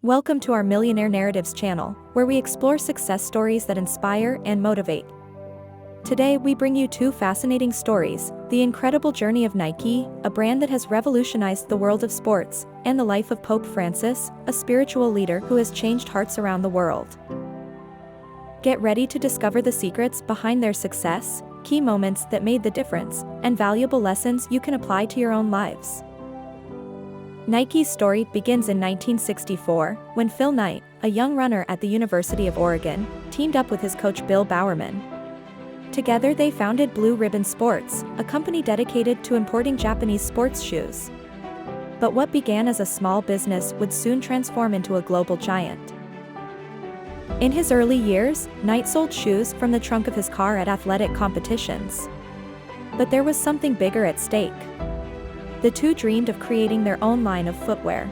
Welcome to our Millionaire Narratives channel, where we explore success stories that inspire and motivate. Today we bring you two fascinating stories: the incredible journey of Nike, a brand that has revolutionized the world of sports, and the life of Pope Francis, a spiritual leader who has changed hearts around the world. Get ready to discover the secrets behind their success, key moments that made the difference, and valuable lessons you can apply to your own lives. Nike's story begins in 1964, when Phil Knight, a young runner at the University of Oregon, teamed up with his coach Bill Bowerman. Together they founded Blue Ribbon Sports, a company dedicated to importing Japanese sports shoes. But what began as a small business would soon transform into a global giant. In his early years, Knight sold shoes from the trunk of his car at athletic competitions. But there was something bigger at stake. The two dreamed of creating their own line of footwear.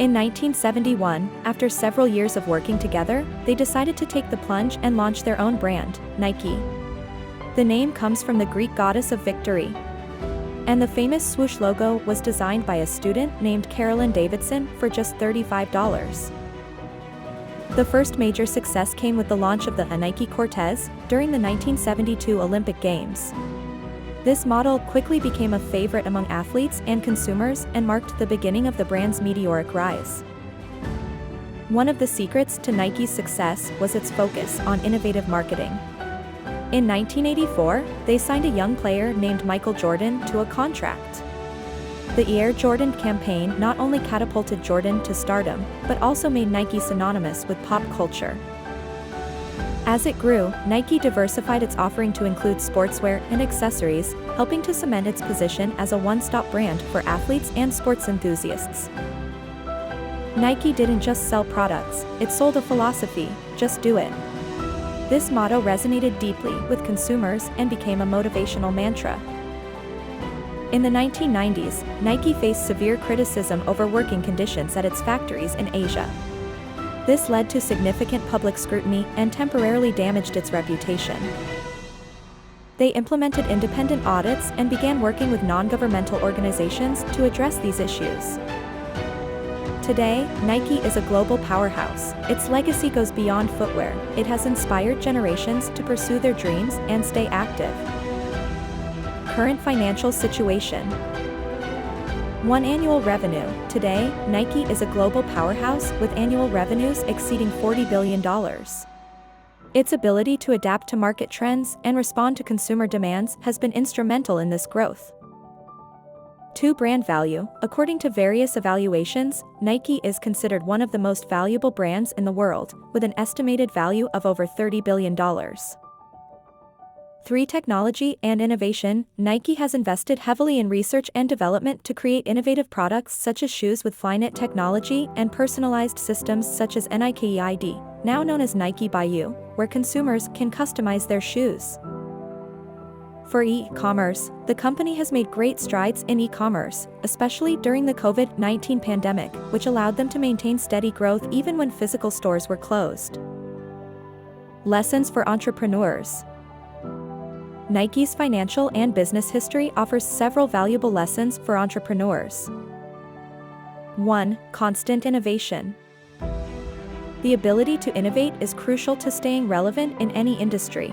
In 1971, after several years of working together, they decided to take the plunge and launch their own brand, Nike. The name comes from the Greek goddess of victory. And the famous swoosh logo was designed by a student named Carolyn Davidson for just $35. The first major success came with the launch of the Nike Cortez during the 1972 Olympic Games. This model quickly became a favorite among athletes and consumers and marked the beginning of the brand's meteoric rise. One of the secrets to Nike's success was its focus on innovative marketing. In 1984, they signed a young player named Michael Jordan to a contract. The Air Jordan campaign not only catapulted Jordan to stardom, but also made Nike synonymous with pop culture. As it grew, Nike diversified its offering to include sportswear and accessories, helping to cement its position as a one-stop brand for athletes and sports enthusiasts. Nike didn't just sell products, it sold a philosophy: just do it. This motto resonated deeply with consumers and became a motivational mantra. In the 1990s, Nike faced severe criticism over working conditions at its factories in Asia. This led to significant public scrutiny and temporarily damaged its reputation. They implemented independent audits and began working with non-governmental organizations to address these issues. Today, Nike is a global powerhouse. Its legacy goes beyond footwear. It has inspired generations to pursue their dreams and stay active. Current financial situation. Annual revenue. Today, Nike is a global powerhouse with annual revenues exceeding $40 billion. Its ability to adapt to market trends and respond to consumer demands has been instrumental in this growth. Brand value. According to various evaluations, Nike is considered one of the most valuable brands in the world, with an estimated value of over $30 billion. Technology and innovation. Nike has invested heavily in research and development to create innovative products such as shoes with Flyknit technology and personalized systems such as Nike ID, now known as Nike by You, where consumers can customize their shoes. For e-commerce, the company has made great strides in e-commerce, especially during the COVID-19 pandemic, which allowed them to maintain steady growth even when physical stores were closed. Lessons for entrepreneurs. Nike's financial and business history offers several valuable lessons for entrepreneurs. 1. Constant innovation. The ability to innovate is crucial to staying relevant in any industry.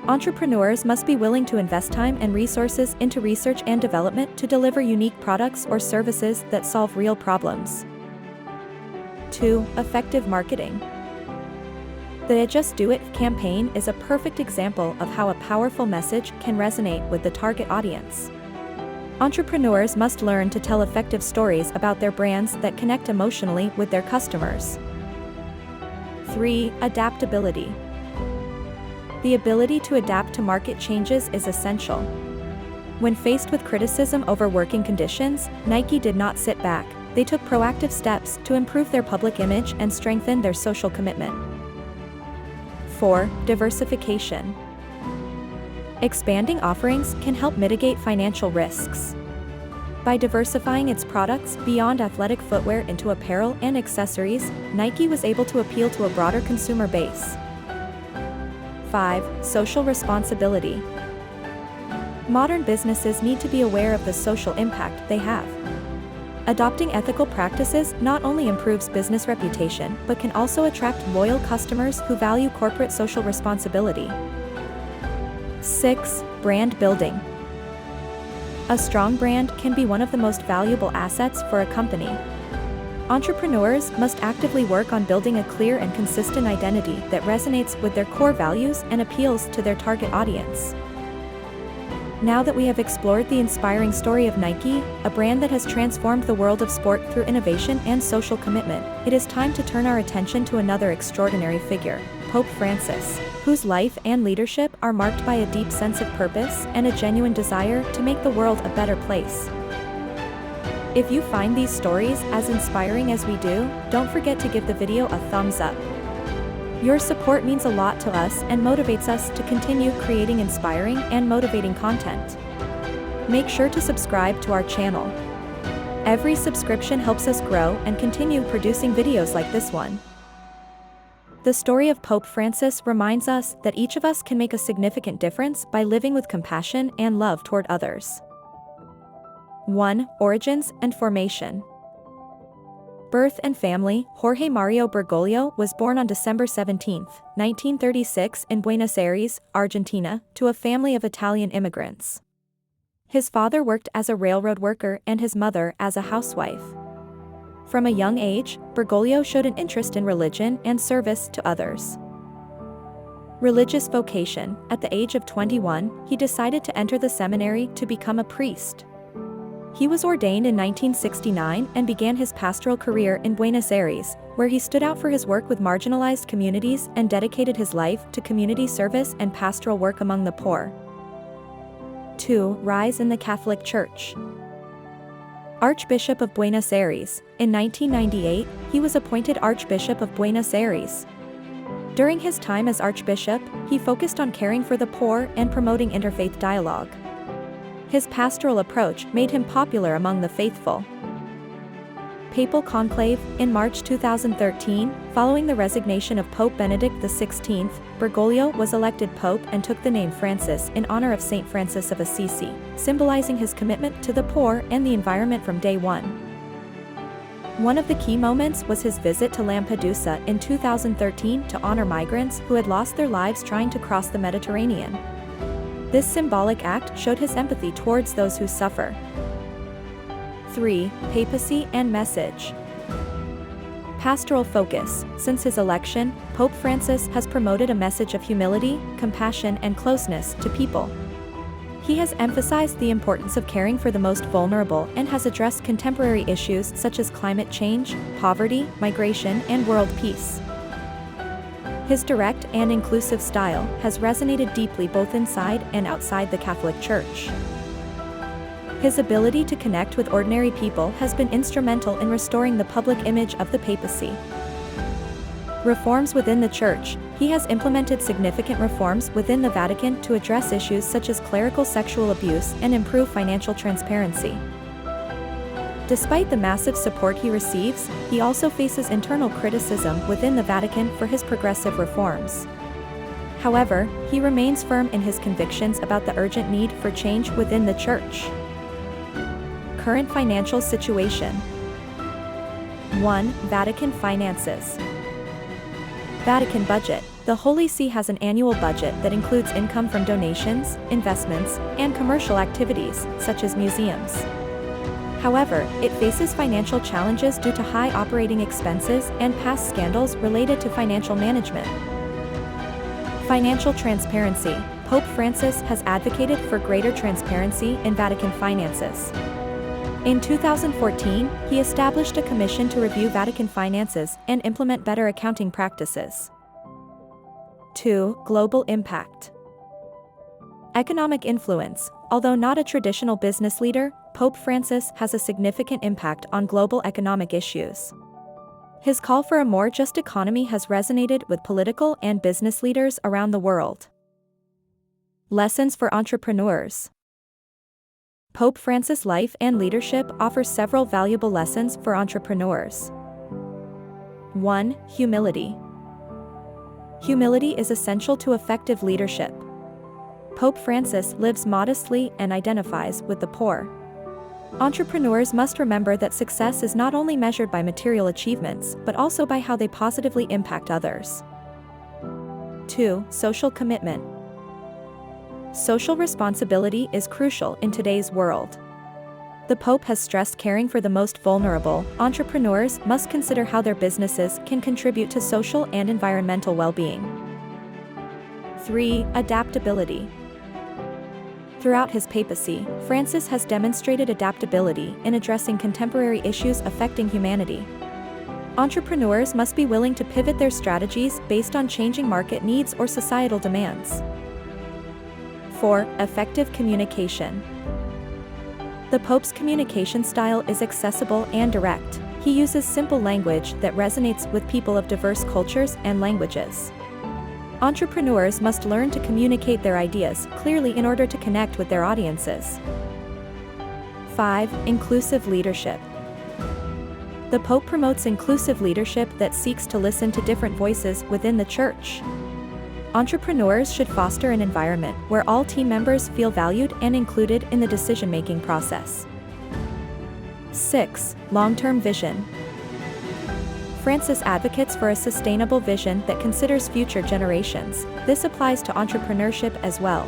Entrepreneurs must be willing to invest time and resources into research and development to deliver unique products or services that solve real problems. 2. Effective marketing. The Just Do It campaign is a perfect example of how a powerful message can resonate with the target audience. Entrepreneurs must learn to tell effective stories about their brands that connect emotionally with their customers. 3. Adaptability. The ability to adapt to market changes is essential. When faced with criticism over working conditions, Nike did not sit back. They took proactive steps to improve their public image and strengthen their social commitment. 4. Diversification. Expanding offerings can help mitigate financial risks. By diversifying its products beyond athletic footwear into apparel and accessories, Nike was able to appeal to a broader consumer base. 5. Social responsibility. Modern businesses need to be aware of the social impact they have. Adopting ethical practices not only improves business reputation but can also attract loyal customers who value corporate social responsibility. 6. Brand building. A strong brand can be one of the most valuable assets for a company. Entrepreneurs must actively work on building a clear and consistent identity that resonates with their core values and appeals to their target audience. Now that we have explored the inspiring story of Nike, a brand that has transformed the world of sport through innovation and social commitment, it is time to turn our attention to another extraordinary figure, Pope Francis, whose life and leadership are marked by a deep sense of purpose and a genuine desire to make the world a better place. If you find these stories as inspiring as we do, don't forget to give the video a thumbs up. Your support means a lot to us and motivates us to continue creating inspiring and motivating content. Make sure to subscribe to our channel. Every subscription helps us grow and continue producing videos like this one. The story of Pope Francis reminds us that each of us can make a significant difference by living with compassion and love toward others. 1. Origins and formation. Birth and family. Jorge Mario Bergoglio was born on December 17, 1936 in Buenos Aires, Argentina, to a family of Italian immigrants. His father worked as a railroad worker and his mother as a housewife. From a young age, Bergoglio showed an interest in religion and service to others. Religious vocation. At the age of 21, he decided to enter the seminary to become a priest. He was ordained in 1969 and began his pastoral career in Buenos Aires, where he stood out for his work with marginalized communities and dedicated his life to community service and pastoral work among the poor. 2. Rise in the Catholic Church. Archbishop of Buenos Aires. In 1998, he was appointed Archbishop of Buenos Aires. During his time as Archbishop, he focused on caring for the poor and promoting interfaith dialogue. His pastoral approach made him popular among the faithful. Papal conclave. In March 2013, following the resignation of Pope Benedict XVI, Bergoglio was elected Pope and took the name Francis in honor of Saint Francis of Assisi, symbolizing his commitment to the poor and the environment from day one. One of the key moments was his visit to Lampedusa in 2013 to honor migrants who had lost their lives trying to cross the Mediterranean. This symbolic act showed his empathy towards those who suffer. 3. Papacy and message. Pastoral focus. Since his election, Pope Francis has promoted a message of humility, compassion, and closeness to people. He has emphasized the importance of caring for the most vulnerable and has addressed contemporary issues such as climate change, poverty, migration, and world peace. His direct and inclusive style has resonated deeply both inside and outside the Catholic Church. His ability to connect with ordinary people has been instrumental in restoring the public image of the papacy. Reforms within the Church. He has implemented significant reforms within the Vatican to address issues such as clerical sexual abuse and improve financial transparency. Despite the massive support he receives, he also faces internal criticism within the Vatican for his progressive reforms. However, he remains firm in his convictions about the urgent need for change within the Church. Current financial situation. 1. Vatican finances. Vatican budget. The Holy See has an annual budget that includes income from donations, investments, and commercial activities, such as museums. However, it faces financial challenges due to high operating expenses and past scandals related to financial management. Financial transparency. Pope Francis has advocated for greater transparency in Vatican finances. In 2014, he established a commission to review Vatican finances and implement better accounting practices. 2. Global impact. Economic influence. Although not a traditional business leader, Pope Francis has a significant impact on global economic issues. His call for a more just economy has resonated with political and business leaders around the world. Lessons for entrepreneurs. Pope Francis' life and leadership offers several valuable lessons for entrepreneurs. 1. Humility. Humility is essential to effective leadership. Pope Francis lives modestly and identifies with the poor. Entrepreneurs must remember that success is not only measured by material achievements, but also by how they positively impact others. 2. Social commitment. Social responsibility is crucial in today's world. The Pope has stressed caring for the most vulnerable. Entrepreneurs must consider how their businesses can contribute to social and environmental well-being. 3. Adaptability. Throughout his papacy, Francis has demonstrated adaptability in addressing contemporary issues affecting humanity. Entrepreneurs must be willing to pivot their strategies based on changing market needs or societal demands. 4. Effective communication. The Pope's communication style is accessible and direct. He uses simple language that resonates with people of diverse cultures and languages. Entrepreneurs must learn to communicate their ideas clearly in order to connect with their audiences. 5. Inclusive leadership. The Pope promotes inclusive leadership that seeks to listen to different voices within the Church. Entrepreneurs should foster an environment where all team members feel valued and included in the decision-making process. 6. Long-term vision. Francis advocates for a sustainable vision that considers future generations. This applies to entrepreneurship as well.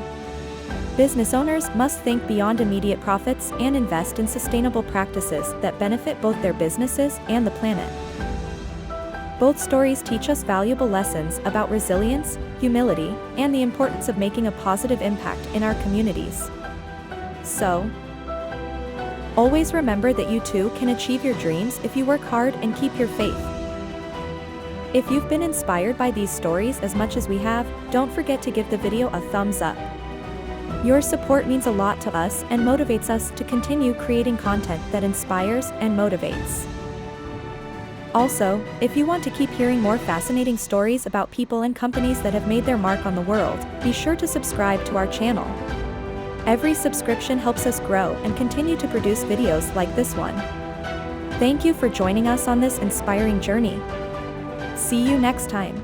Business owners must think beyond immediate profits and invest in sustainable practices that benefit both their businesses and the planet. Both stories teach us valuable lessons about resilience, humility, and the importance of making a positive impact in our communities. So, always remember that you too can achieve your dreams if you work hard and keep your faith. If you've been inspired by these stories as much as we have, don't forget to give the video a thumbs up. Your support means a lot to us and motivates us to continue creating content that inspires and motivates. Also, if you want to keep hearing more fascinating stories about people and companies that have made their mark on the world, be sure to subscribe to our channel. Every subscription helps us grow and continue to produce videos like this one. Thank you for joining us on this inspiring journey. See you next time.